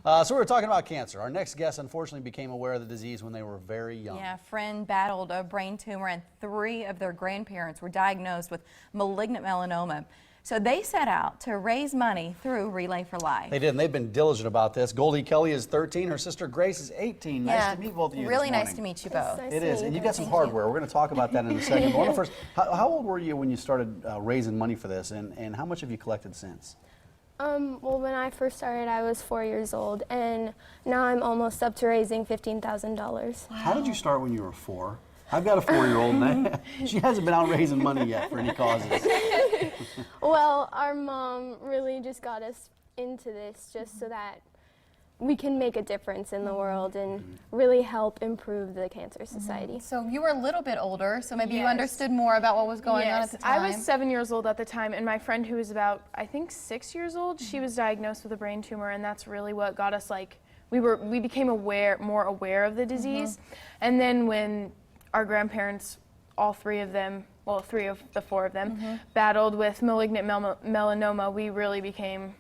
So we were talking about cancer. Our next guest unfortunately became aware of the disease when they were very young. Yeah, a friend battled a brain tumor and 3 of their grandparents were diagnosed with malignant melanoma. So they set out to raise money through Relay for Life. They did, and they've been diligent about this. Goldie Kelly is 13, her sister Grace is 18. Nice to meet both of you really this morning. nice to meet you both. It is, and you got some hardware. We're going to talk about that in a second. But I want to first, how old were you when you started raising money for this, and how much have you collected since? Well, when I first started, I was 4 years old, and now I'm almost up to raising $15,000. Wow. How did you start when you were 4? I've got a 4-year-old, and she hasn't been out raising money yet for any causes. Well, our mom really just got us into this just so that we can make a difference in the world and really help improve the Cancer Society. So you were a little bit older, so maybe you understood more about what was going on at the time. I was 7 years old at the time, and my friend who was about, I think, 6 years old, she was diagnosed with a brain tumor, and that's really what got us, like, we became more aware of the disease. And then when our grandparents, all 3 of them, well, 3 of the 4 of them, battled with malignant melanoma, we really became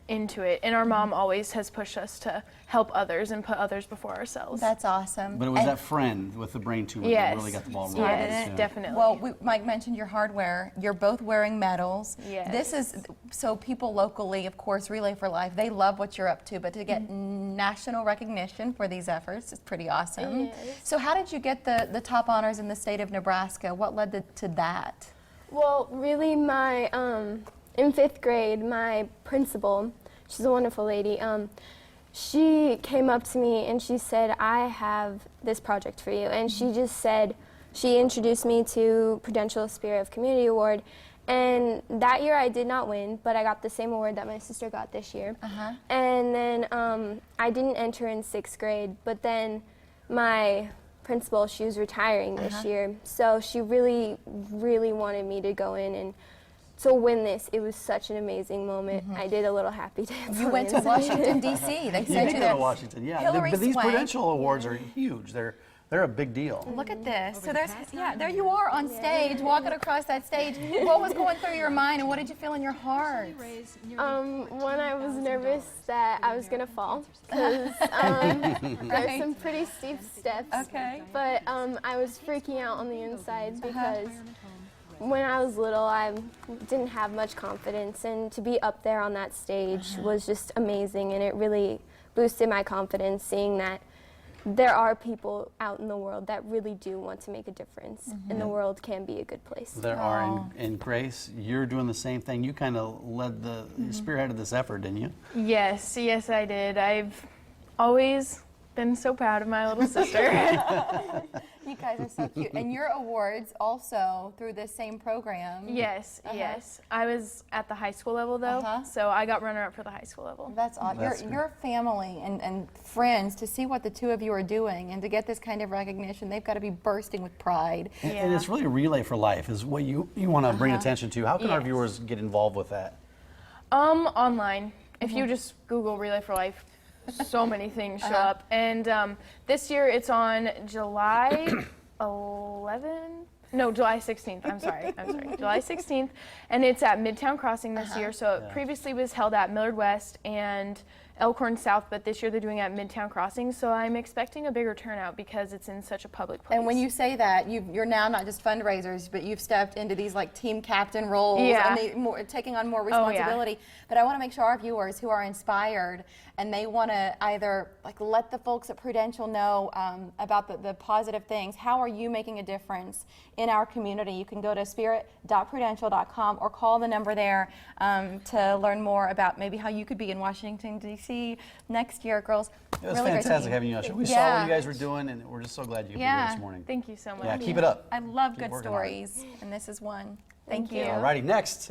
into it, and our mom always has pushed us to help others and put others before ourselves. That's awesome. But it was that friend with the brain tumor that really got the ball rolling. Yes, definitely. Well, Mike mentioned your hardware. You're both wearing medals. Yes. This is, so people locally, of course, Relay for Life, they love what you're up to, but to get national recognition for these efforts is pretty awesome. Yes. So how did you get the top honors in the state of Nebraska? What led to that? Well, really, my in 5th grade, my principal, she's a wonderful lady, she came up to me and she said, I have this project for you. And she just said, she introduced me to Prudential Spirit of Community Award. And that year I did not win, but I got the same award that my sister got this year. And then I didn't enter in 6th grade, but then my principal, she was retiring this year. So she really, really wanted me to go in and to win this. It was such an amazing moment. I did a little happy dance. You went to Washington, D.C. They sent you to there. Washington, yeah. Hillary But these Swank. Prudential awards are huge. They're a big deal. Look at this. So there's, there you are on stage, walking across that stage. What was going through your mind, and what did you feel in your heart? When I was nervous that I was gonna fall, because there's some pretty steep steps. Okay. But I was freaking out on the inside because when I was little, I didn't have much confidence, and to be up there on that stage was just amazing, and it really boosted my confidence, seeing that there are people out in the world that really do want to make a difference, and the world can be a good place. There are, and Grace, you're doing the same thing. You kind of led the spearheaded this effort, didn't you? Yes, I did. I've always been so proud of my little sister. You guys are so cute. And your awards also through this same program. Yes. I was at the high school level though, so I got runner-up for the high school level. That's awesome. Your family and friends, to see what the 2 of you are doing and to get this kind of recognition, they've got to be bursting with pride. And it's really Relay for Life is what you want to bring attention to. How can our viewers get involved with that? Online. If you just Google Relay for Life, so many things show up. And this year it's on July 16th. I'm sorry. July 16th. And it's at Midtown Crossing this year. So it previously was held at Millard West and Elkhorn South, but this year they're doing it at Midtown Crossing. So I'm expecting a bigger turnout because it's in such a public place. And when you say that, you're now not just fundraisers, but you've stepped into these like team captain roles and taking on more responsibility. But I want to make sure our viewers who are inspired and they want to either like let the folks at Prudential know about the positive things. How are you making a difference in our community? You can go to spirit.prudential.com or call the number there to learn more about maybe how you could be in Washington, D.C. next year, girls. It was really fantastic having you on the show. We saw what you guys were doing, and we're just so glad you could be here this morning. Thank you so much. Yeah, keep it up. I love good stories, and this is one. Thank you. All righty, next.